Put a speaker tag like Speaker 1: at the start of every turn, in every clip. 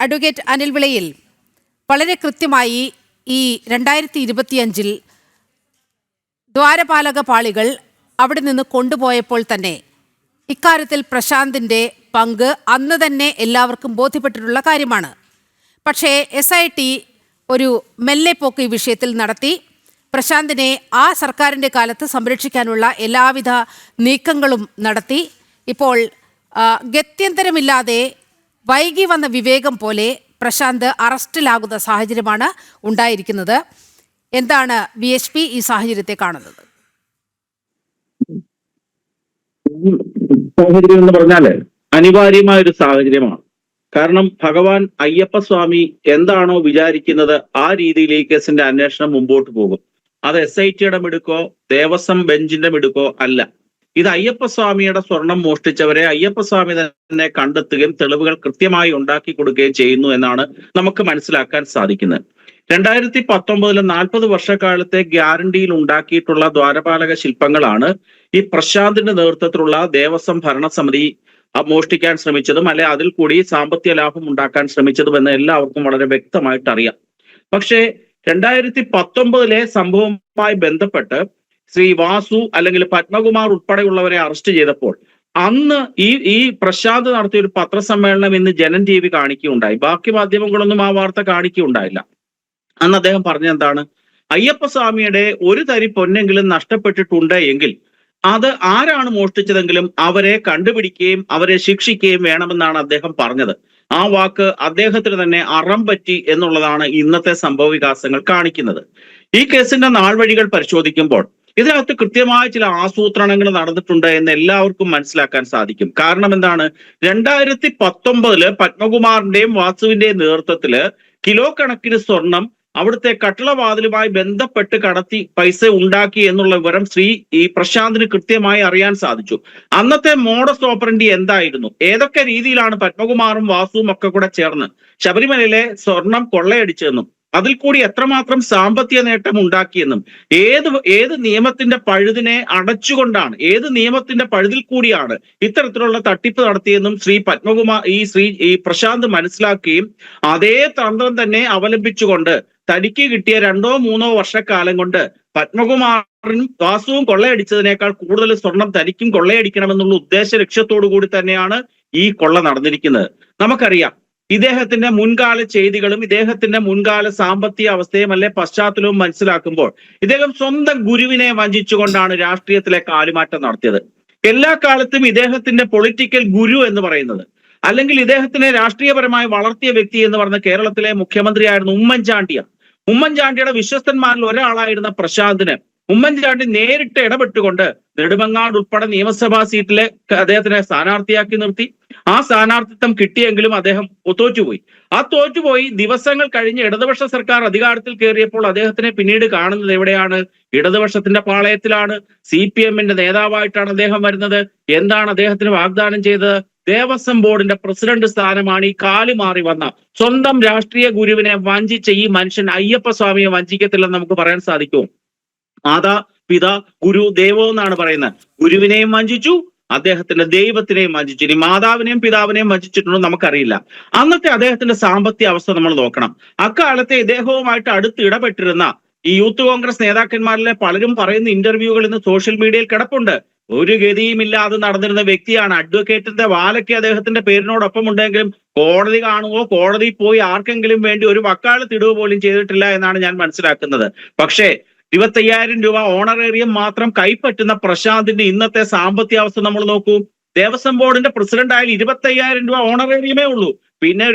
Speaker 1: Advocate Anil വിളയിൽ വളരെ കൃത്യമായി ഈ 2025 ദ്വാരപാലക പാളികൾ അവിടെ നിന്ന് കൊണ്ടുപോയപ്പോൾ തന്നെ ഇക്കാര്യത്തിൽ പ്രശാന്തിൻ്റെ പങ്ക് അന്ന് തന്നെ എല്ലാവർക്കും ബോധ്യപ്പെട്ടിട്ടുള്ള കാര്യമാണ്. പക്ഷേ SIT ഒരു മെല്ലെപ്പോക്ക് ഈ വിഷയത്തിൽ നടത്തി. പ്രശാന്തിനെ ആ സർക്കാരിൻ്റെ കാലത്ത് സംരക്ഷിക്കാനുള്ള എല്ലാവിധ നീക്കങ്ങളും നടത്തി. ഇപ്പോൾ ഗത്യന്തരമില്ലാതെ വൈകി വന്ന വിവേകം പോലെ പ്രശാന്ത് അറസ്റ്റിലാകുന്ന സാഹചര്യമാണ് ഉണ്ടായിരിക്കുന്നത്. എന്താണ് VHP ഈ സാഹചര്യത്തെ കാണുന്നത്?
Speaker 2: സാഹചര്യം എന്ന് പറഞ്ഞാല് അനിവാര്യമായ ഒരു സാഹചര്യമാണ്. കാരണം ഭഗവാൻ അയ്യപ്പസ്വാമി എന്താണോ വിചാരിക്കുന്നത് ആ രീതിയിലേക്ക് കേസിന്റെ അന്വേഷണം മുമ്പോട്ട് പോകും. അത് SITയുടെ മിടുക്കോ ദേവസ്വം ബെഞ്ചിന്റെ മിടുക്കോ അല്ല. ഇത് അയ്യപ്പസ്വാമിയുടെ സ്വർണം മോഷ്ടിച്ചവരെ അയ്യപ്പസ്വാമി തന്നെ കണ്ടെത്തുകയും തെളിവുകൾ കൃത്യമായി ഉണ്ടാക്കി കൊടുക്കുകയും ചെയ്യുന്നു എന്നാണ് നമുക്ക് മനസ്സിലാക്കാൻ സാധിക്കുന്നത്. 2019 40 വർഷക്കാലത്തെ ഗ്യാരണ്ടിയിൽ ഉണ്ടാക്കിയിട്ടുള്ള ദ്വാരപാലക ശില്പങ്ങളാണ് ഈ പ്രശാന്തിന്റെ നേതൃത്വത്തിലുള്ള ദേവസ്വം ഭരണസമിതി മോഷ്ടിക്കാൻ ശ്രമിച്ചതും അല്ലെ അതിൽ കൂടി സാമ്പത്തിക ലാഭം ഉണ്ടാക്കാൻ ശ്രമിച്ചതും എന്ന് എല്ലാവർക്കും വളരെ വ്യക്തമായിട്ട് അറിയാം. പക്ഷേ 2019 സംഭവവുമായി ബന്ധപ്പെട്ട് ശ്രീ വാസു അല്ലെങ്കിൽ പത്മകുമാർ ഉൾപ്പെടെയുള്ളവരെ അറസ്റ്റ് ചെയ്തപ്പോൾ അന്ന് ഈ പ്രശാന്ത് നടത്തിയ ഒരു പത്രസമ്മേളനം ഇന്ന് ജനൻ TV കാണിക്കുകയുണ്ടായി. ബാക്കി മാധ്യമങ്ങളൊന്നും ആ വാർത്ത കാണിക്കുകയുണ്ടായില്ല. അന്ന് അദ്ദേഹം പറഞ്ഞെന്താണ്? അയ്യപ്പസ്വാമിയുടെ ഒരു തരി പൊന്നെങ്കിലും നഷ്ടപ്പെട്ടിട്ടുണ്ട് എങ്കിൽ അത് ആരാണ് മോഷ്ടിച്ചതെങ്കിലും അവരെ കണ്ടുപിടിക്കുകയും അവരെ ശിക്ഷിക്കുകയും വേണമെന്നാണ് അദ്ദേഹം പറഞ്ഞത്. ആ വാക്ക് അദ്ദേഹത്തിന് തന്നെ അറം പറ്റി എന്നുള്ളതാണ് ഇന്നത്തെ സംഭവ വികാസങ്ങൾ കാണിക്കുന്നത്. ഈ കേസിന്റെ നാൾവഴികൾ പരിശോധിക്കുമ്പോൾ ഇതിനകത്ത് കൃത്യമായ ചില ആസൂത്രണങ്ങൾ നടന്നിട്ടുണ്ട് എന്ന് എല്ലാവർക്കും മനസ്സിലാക്കാൻ സാധിക്കും. കാരണം എന്താണ്? 2019 പത്മകുമാറിന്റെയും വാസുവിന്റെയും നേതൃത്വത്തില് കിലോ കണക്കിന് സ്വർണം അവിടുത്തെ കട്ടളവാതിലുമായി ബന്ധപ്പെട്ട് കടത്തി പൈസ ഉണ്ടാക്കി എന്നുള്ള വിവരം ഈ പ്രശാന്തിന് കൃത്യമായി അറിയാൻ സാധിച്ചു. അന്നത്തെ മോഡസ് ഓപ്പറൻഡി എന്തായിരുന്നു? ഏതൊക്കെ രീതിയിലാണ് പത്മകുമാറും വാസുവും ഒക്കെ കൂടെ ചേർന്ന് ശബരിമലയിലെ സ്വർണം കൊള്ളയടിച്ചതെന്നും അതിൽ കൂടി എത്രമാത്രം സാമ്പത്തിക നേട്ടം ഉണ്ടാക്കിയെന്നും ഏത് നിയമത്തിന്റെ പഴുതിനെ അടച്ചുകൊണ്ടാണ്, ഏത് നിയമത്തിന്റെ പഴുതിൽ കൂടിയാണ് ഇത്തരത്തിലുള്ള തട്ടിപ്പ് നടത്തിയെന്നും ഈ പ്രശാന്ത് മനസ്സിലാക്കുകയും അതേ തന്ത്രം തന്നെ അവലംബിച്ചുകൊണ്ട് തനിക്ക് കിട്ടിയ 2-3 വർഷക്കാലം കൊണ്ട് പത്മകുമാറിനും വാസുവും കൊള്ളയടിച്ചതിനേക്കാൾ കൂടുതൽ സ്വർണം തനിക്കും കൊള്ളയടിക്കണമെന്നുള്ള ഉദ്ദേശ ലക്ഷ്യത്തോടു കൂടി തന്നെയാണ് ഈ കൊള്ള നടന്നിരിക്കുന്നത്. നമുക്കറിയാം ഇദ്ദേഹത്തിന്റെ മുൻകാല ചെയ്തികളും ഇദ്ദേഹത്തിന്റെ മുൻകാല സാമ്പത്തിക അവസ്ഥയും അല്ലെ പശ്ചാത്തലവും മനസ്സിലാക്കുമ്പോൾ ഇദ്ദേഹം സ്വന്തം ഗുരുവിനെ വഞ്ചിച്ചുകൊണ്ടാണ് രാഷ്ട്രീയത്തിലെ കാലുമാറ്റം നടത്തിയത്. എല്ലാ കാലത്തും ഇദ്ദേഹത്തിന്റെ പൊളിറ്റിക്കൽ ഗുരു എന്ന് പറയുന്നത് അല്ലെങ്കിൽ ഇദ്ദേഹത്തിനെ രാഷ്ട്രീയപരമായി വളർത്തിയ വ്യക്തി എന്ന് പറഞ്ഞ കേരളത്തിലെ മുഖ്യമന്ത്രിയായിരുന്ന ഉമ്മൻചാണ്ടിയാണ്. ഉമ്മൻചാണ്ടിയുടെ വിശ്വസ്തന്മാരിൽ ഒരാളായിരുന്ന പ്രശാന്തിന് ഉമ്മൻചാണ്ടി നേരിട്ട് ഇടപെട്ടുകൊണ്ട് നെടുമങ്ങാട് ഉൾപ്പെടെ നിയമസഭാ സീറ്റിലെ അദ്ദേഹത്തിനെ സ്ഥാനാർത്ഥിയാക്കി നിർത്തി. ആ സ്ഥാനാർത്ഥിത്വം കിട്ടിയെങ്കിലും അദ്ദേഹം തോറ്റുപോയി. ദിവസങ്ങൾ കഴിഞ്ഞ് ഇടതുപക്ഷ സർക്കാർ അധികാരത്തിൽ കയറിയപ്പോൾ അദ്ദേഹത്തിനെ പിന്നീട് കാണുന്നത് എവിടെയാണ്? ഇടതുപക്ഷത്തിന്റെ പാളയത്തിലാണ്. CPM-ന്റെ നേതാവായിട്ടാണ് അദ്ദേഹം വരുന്നത്. എന്താണ് അദ്ദേഹത്തിന് വാഗ്ദാനം ചെയ്തത്? ദേവസ്വം ബോർഡിന്റെ പ്രസിഡന്റ് സ്ഥാനമാണ്. ഈ കാലുമാറി വന്ന സ്വന്തം രാഷ്ട്രീയ ഗുരുവിനെ വഞ്ചിച്ച ഈ മനുഷ്യൻ അയ്യപ്പസ്വാമിയെ വഞ്ചിക്കത്തില്ലെന്ന് നമുക്ക് പറയാൻ സാധിക്കുമോ? മാതാ പിതാ ഗുരു ദേവോ എന്നാണ് പറയുന്നത്. ഗുരുവിനെയും വഞ്ചിച്ചു, അദ്ദേഹത്തിന്റെ ദൈവത്തിനെയും വഞ്ചിച്ചു. ഇനി മാതാവിനെയും പിതാവിനെയും വഞ്ചിച്ചിട്ടുണ്ടോ നമുക്കറിയില്ല. അന്നത്തെ അദ്ദേഹത്തിന്റെ സാമ്പത്തിക അവസ്ഥ നമ്മൾ നോക്കണം. അക്കാലത്തെ ഇദ്ദേഹവുമായിട്ട് അടുത്ത് ഇടപെട്ടിരുന്ന ഈ യൂത്ത് കോൺഗ്രസ് നേതാക്കന്മാരിലെ പലരും പറയുന്ന ഇന്റർവ്യൂകൾ ഇന്ന് സോഷ്യൽ മീഡിയയിൽ കിടപ്പുണ്ട്. ഒരു ഗതിയുമില്ലാതെ നടന്നിരുന്ന വ്യക്തിയാണ്. അഡ്വക്കേറ്റിന്റെ വാലൊക്കെ അദ്ദേഹത്തിന്റെ പേരിനോടൊപ്പം ഉണ്ടെങ്കിലും കോടതി കാണുമോ, കോടതിയിൽ പോയി ആർക്കെങ്കിലും വേണ്ടി ഒരു വക്കാലത്ത് ഇടുക പോലും ചെയ്തിട്ടില്ല എന്നാണ് ഞാൻ മനസ്സിലാക്കുന്നത്. പക്ഷേ 25,000 രൂപ ഓണറേറിയം മാത്രം കൈപ്പറ്റുന്ന പ്രശാന്തിന്റെ ഇന്നത്തെ സാമ്പത്തിക അവസ്ഥ നമ്മൾ നോക്കൂ. ദേവസ്വം ബോർഡിന്റെ പ്രസിഡന്റ് ആയാലും 25,000 രൂപ ഓണറേറിയമേ ഉള്ളൂ. പിന്നെ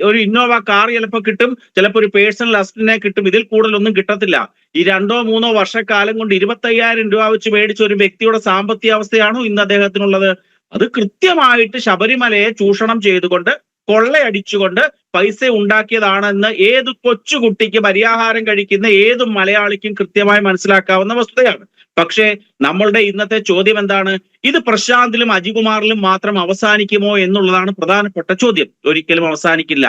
Speaker 2: ഒരു ഇന്നോവ കാർ ചിലപ്പോൾ കിട്ടും, ചിലപ്പോൾ ഒരു പേഴ്സണൽ അസിസ്റ്റന്റിനെ കിട്ടും. ഇതിൽ കൂടുതലൊന്നും കിട്ടത്തില്ല. ഈ 2-3 വർഷക്കാലം കൊണ്ട് 25,000 രൂപ വെച്ച് മേടിച്ച ഒരു വ്യക്തിയുടെ സാമ്പത്തിക അവസ്ഥയാണോ ഇന്ന് അദ്ദേഹത്തിനുള്ളത്? അത് കൃത്യമായിട്ട് ശബരിമലയെ ചൂഷണം ചെയ്തുകൊണ്ട് കൊള്ളയടിച്ചുകൊണ്ട് പൈസ ഉണ്ടാക്കിയതാണെന്ന് ഏത് കൊച്ചുകുട്ടിക്ക് പരിയാഹാരം കഴിക്കുന്ന ഏത് മലയാളിക്കും കൃത്യമായി മനസ്സിലാക്കാവുന്ന വസ്തുതയാണ്. പക്ഷേ നമ്മളുടെ ഇന്നത്തെ ചോദ്യം എന്താണ്? ഇത് പ്രശാന്തിലും അജികുമാറിലും മാത്രം അവസാനിക്കുമോ എന്നുള്ളതാണ് പ്രധാനപ്പെട്ട ചോദ്യം. ഒരിക്കലും അവസാനിക്കില്ല.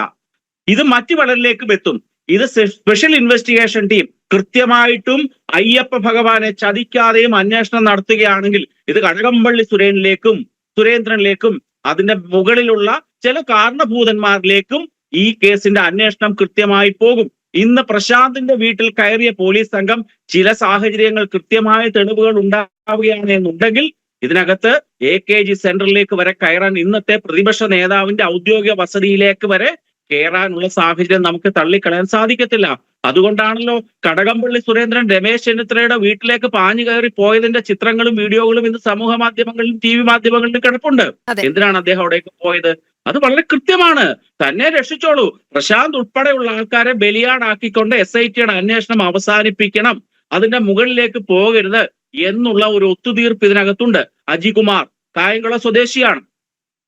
Speaker 2: ഇത് മറ്റു പലരിലേക്കും എത്തും. ഇത് സ്പെഷ്യൽ ഇൻവെസ്റ്റിഗേഷൻ ടീം കൃത്യമായിട്ടും അയ്യപ്പ ഭഗവാനെ ചതിക്കാതെയും അന്വേഷണം നടത്തുകയാണെങ്കിൽ ഇത് കടകംപള്ളി സുരേന്ദ്രനിലേക്കും അതിന്റെ മുകളിലുള്ള ചില കാരണഭൂതന്മാരിലേക്കും ഈ കേസിന്റെ അന്വേഷണം കൃത്യമായി പോകും. ഇന്ന് പ്രശാന്തിന്റെ വീട്ടിൽ കയറിയ പോലീസ് സംഘം ചില സാഹചര്യങ്ങൾ കൃത്യമായ തെളിവുകൾ ഉണ്ടാവുകയാണ് എന്നുണ്ടെങ്കിൽ ഇതിനകത്ത് AKG സെന്ററിലേക്ക് വരെ കയറാൻ, ഇന്നത്തെ പ്രതിപക്ഷ നേതാവിന്റെ ഔദ്യോഗിക വസതിയിലേക്ക് വരെ കയറാനുള്ള സാഹചര്യം നമുക്ക് തള്ളിക്കളയാൻ സാധിക്കത്തില്ല. അതുകൊണ്ടാണല്ലോ കടകംപള്ളി സുരേന്ദ്രൻ രമേശ് ചെന്നിത്തലയുടെ വീട്ടിലേക്ക് പാഞ്ഞു കയറി പോയതിന്റെ ചിത്രങ്ങളും വീഡിയോകളും ഇന്ന് സമൂഹ മാധ്യമങ്ങളിലും TV മാധ്യമങ്ങളിലും കിടപ്പുണ്ട്. എന്തിനാണ് അദ്ദേഹം അവിടേക്ക് പോയത്? അത് വളരെ കൃത്യമാണ്. തന്നെ രക്ഷിച്ചോളൂ, പ്രശാന്ത് ഉൾപ്പെടെയുള്ള ആൾക്കാരെ ബലിയാടാക്കിക്കൊണ്ട് SITയുടെ അന്വേഷണം അവസാനിപ്പിക്കണം, അതിന്റെ മുകളിലേക്ക് പോകരുത് എന്നുള്ള ഒരു ഒത്തുതീർപ്പ് ഇതിനകത്തുണ്ട്. അജികുമാർ കായംകുളം സ്വദേശിയാണ്.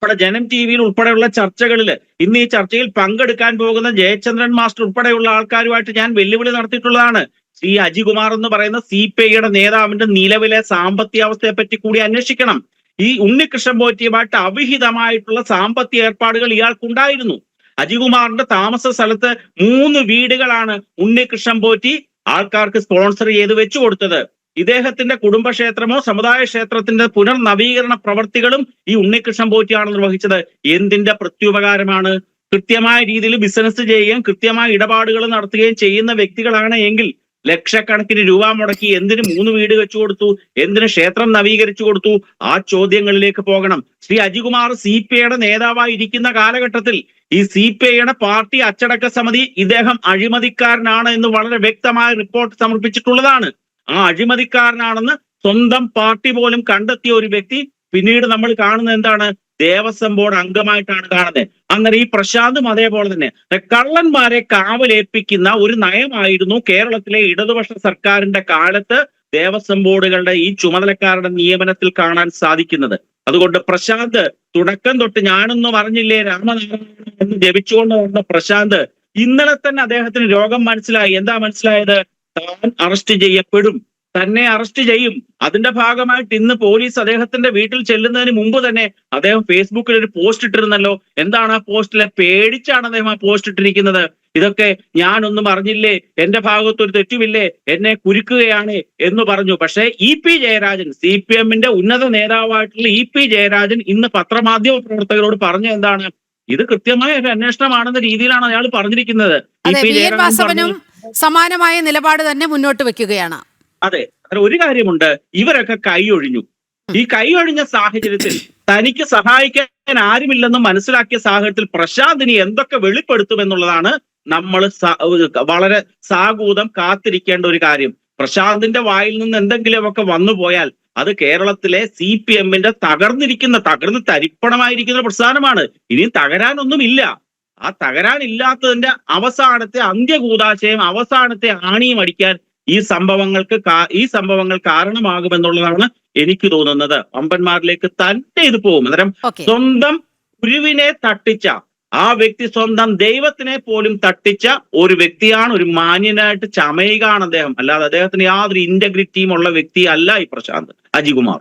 Speaker 2: ഇവിടെ ജനം TVയിൽ ഉൾപ്പെടെയുള്ള ചർച്ചകളിൽ ഇന്ന് ഈ ചർച്ചയിൽ പങ്കെടുക്കാൻ പോകുന്ന ജയചന്ദ്രൻ മാസ്റ്റർ ഉൾപ്പെടെയുള്ള ആൾക്കാരുമായിട്ട് ഞാൻ വെല്ലുവിളി നടത്തിയിട്ടുള്ളതാണ്. ശ്രീ അജികുമാർ എന്ന് പറയുന്ന CPIയുടെ നേതാവിന്റെ നിലവിലെ സാമ്പത്തിക അവസ്ഥയെ പറ്റി കൂടി അന്വേഷിക്കണം. ഈ ഉണ്ണികൃഷ്ണൻ പോറ്റിയുമായിട്ട് അവിഹിതമായിട്ടുള്ള സാമ്പത്തിക ഏർപ്പാടുകൾ ഇയാൾക്കുണ്ടായിരുന്നു. അജികുമാറിന്റെ താമസ സ്ഥലത്ത് 3 വീടുകളാണ് ഉണ്ണികൃഷ്ണൻ പോറ്റി ആൾക്കാർക്ക് സ്പോൺസർ ചെയ്ത് വെച്ചു കൊടുത്തത്. ഇദ്ദേഹത്തിന്റെ കുടുംബക്ഷേത്രമോ സമുദായ ക്ഷേത്രത്തിന്റെ പുനർനവീകരണ പ്രവർത്തികളും ഈ ഉണ്ണികൃഷ്ണൻ പോറ്റിയാണ് നിർവഹിച്ചത്. എന്തിന്റെ പ്രത്യുപകാരമാണ്? കൃത്യമായ രീതിയിൽ ബിസിനസ് ചെയ്യുകയും കൃത്യമായ ഇടപാടുകൾ നടത്തുകയും ചെയ്യുന്ന വ്യക്തികളാണ് എങ്കിൽ ലക്ഷക്കണക്കിന് രൂപ മുടക്കി എന്തിന് 3 വീട് വെച്ചു കൊടുത്തു, എന്തിന് ക്ഷേത്രം നവീകരിച്ചു കൊടുത്തു? ആ ചോദ്യങ്ങളിലേക്ക് പോകണം. ശ്രീ അജികുമാർ CPIയുടെ നേതാവായി ഇരിക്കുന്ന കാലഘട്ടത്തിൽ ഈ CPIയുടെ പാർട്ടി അച്ചടക്ക സമിതി ഇദ്ദേഹം അഴിമതിക്കാരനാണ് എന്ന് വളരെ വ്യക്തമായ റിപ്പോർട്ട് സമർപ്പിച്ചിട്ടുള്ളതാണ്. ആ അഴിമതിക്കാരനാണെന്ന് സ്വന്തം പാർട്ടി പോലും കണ്ടെത്തിയ ഒരു വ്യക്തി പിന്നീട് നമ്മൾ കാണുന്നത് എന്താണ്? ദേവസ്വം ബോർഡ് അംഗമായിട്ടാണ് കാണുന്നത്. അങ്ങനെ ഈ പ്രശാന്തും അതേപോലെ തന്നെ കള്ളന്മാരെ കാവലേൽപ്പിക്കുന്ന ഒരു നയമായിരുന്നു കേരളത്തിലെ ഇടതുപക്ഷ സർക്കാരിന്റെ കാലത്ത് ദേവസ്വം ബോർഡുകളുടെ ഈ ചുമതലക്കാരുടെ നിയമനത്തിൽ കാണാൻ സാധിക്കുന്നത്. അതുകൊണ്ട് പ്രശാന്ത് തുടക്കം തൊട്ട് ഞാനൊന്നും അറിഞ്ഞില്ലേ രാമനാരായണൻ എന്ന് ജപിച്ചുകൊണ്ട് വന്ന പ്രശാന്ത് ഇന്നലെ തന്നെ അദ്ദേഹത്തിന് രോഗം മനസ്സിലായി. എന്താ മനസ്സിലായത്? താൻ അറസ്റ്റ് ചെയ്യപ്പെടും, തന്നെ അറസ്റ്റ് ചെയ്യും. അതിന്റെ ഭാഗമായിട്ട് ഇന്ന് പോലീസ് അദ്ദേഹത്തിന്റെ വീട്ടിൽ ചെല്ലുന്നതിന് മുമ്പ് തന്നെ അദ്ദേഹം ഫേസ്ബുക്കിൽ ഒരു പോസ്റ്റ് ഇട്ടിരുന്നല്ലോ. എന്താണ് ആ പോസ്റ്റിലെ? പേടിച്ചാണ് അദ്ദേഹം ആ പോസ്റ്റ് ഇട്ടിരിക്കുന്നത്. ഇതൊക്കെ ഞാനൊന്നും അറിഞ്ഞില്ലേ, എന്റെ ഭാഗത്തൊരു തെറ്റുമില്ലേ, എന്നെ കുരുക്കുകയാണ് എന്ന് പറഞ്ഞു. പക്ഷേ EP ജയരാജൻ, CPMന്റെ ഉന്നത നേതാവായിട്ടുള്ള EP ജയരാജൻ ഇന്ന് പത്രമാധ്യമ പ്രവർത്തകരോട് പറഞ്ഞ എന്താണ്? ഇത് കൃത്യമായ ഒരു അന്വേഷണമാണെന്ന രീതിയിലാണ് അയാൾ പറഞ്ഞിരിക്കുന്നത്. EP ജയരാജൻ
Speaker 1: സമാനമായ നിലപാട് തന്നെ മുന്നോട്ട് വെക്കുകയാണ്.
Speaker 2: അതെ, ഒരു കാര്യമുണ്ട്, ഇവരൊക്കെ കൈയൊഴിഞ്ഞു. ഈ കൈയൊഴിഞ്ഞ സാഹചര്യത്തിൽ തനിക്ക് സഹായിക്കാൻ ആരുമില്ലെന്ന് മനസ്സിലാക്കിയ സാഹചര്യത്തിൽ പ്രശാന്തിനി എന്തൊക്കെ വെളിപ്പെടുത്തുമെന്നുള്ളതാണ് നമ്മൾ വളരെ സാഗൂതം കാത്തിരിക്കേണ്ട ഒരു കാര്യം. പ്രശാന്തിന്റെ വായിൽ നിന്ന് എന്തെങ്കിലുമൊക്കെ വന്നുപോയാൽ അത് കേരളത്തിലെ CPMന്റെ തകർന്ന് തരിപ്പണമായിരിക്കുന്ന പ്രസ്ഥാനമാണ്. ഇനിയും തകരാനൊന്നുമില്ല. ആ തകരാനില്ലാത്തതിന്റെ അവസാനത്തെ അന്ത്യകൂദാശയം, അവസാനത്തെ ആണിയും അടിക്കാൻ ഈ സംഭവങ്ങൾ കാരണമാകുമെന്നുള്ളതാണ് എനിക്ക് തോന്നുന്നത്. അമ്പന്മാരിലേക്ക് തന്നെ ഇത് പോകും. അന്നേരം സ്വന്തം ഗുരുവിനെ തട്ടിച്ച ആ വ്യക്തി സ്വന്തം ദൈവത്തിനെ പോലും തട്ടിച്ച ഒരു വ്യക്തിയാണ്. ഒരു മാന്യനായിട്ട് ചമയുകയാണ് അദ്ദേഹം. അല്ലാതെ അദ്ദേഹത്തിന് യാതൊരു ഇന്റഗ്രിറ്റിയും ഉള്ള വ്യക്തി അല്ല ഈ പ്രശാന്ത് അജികുമാർ.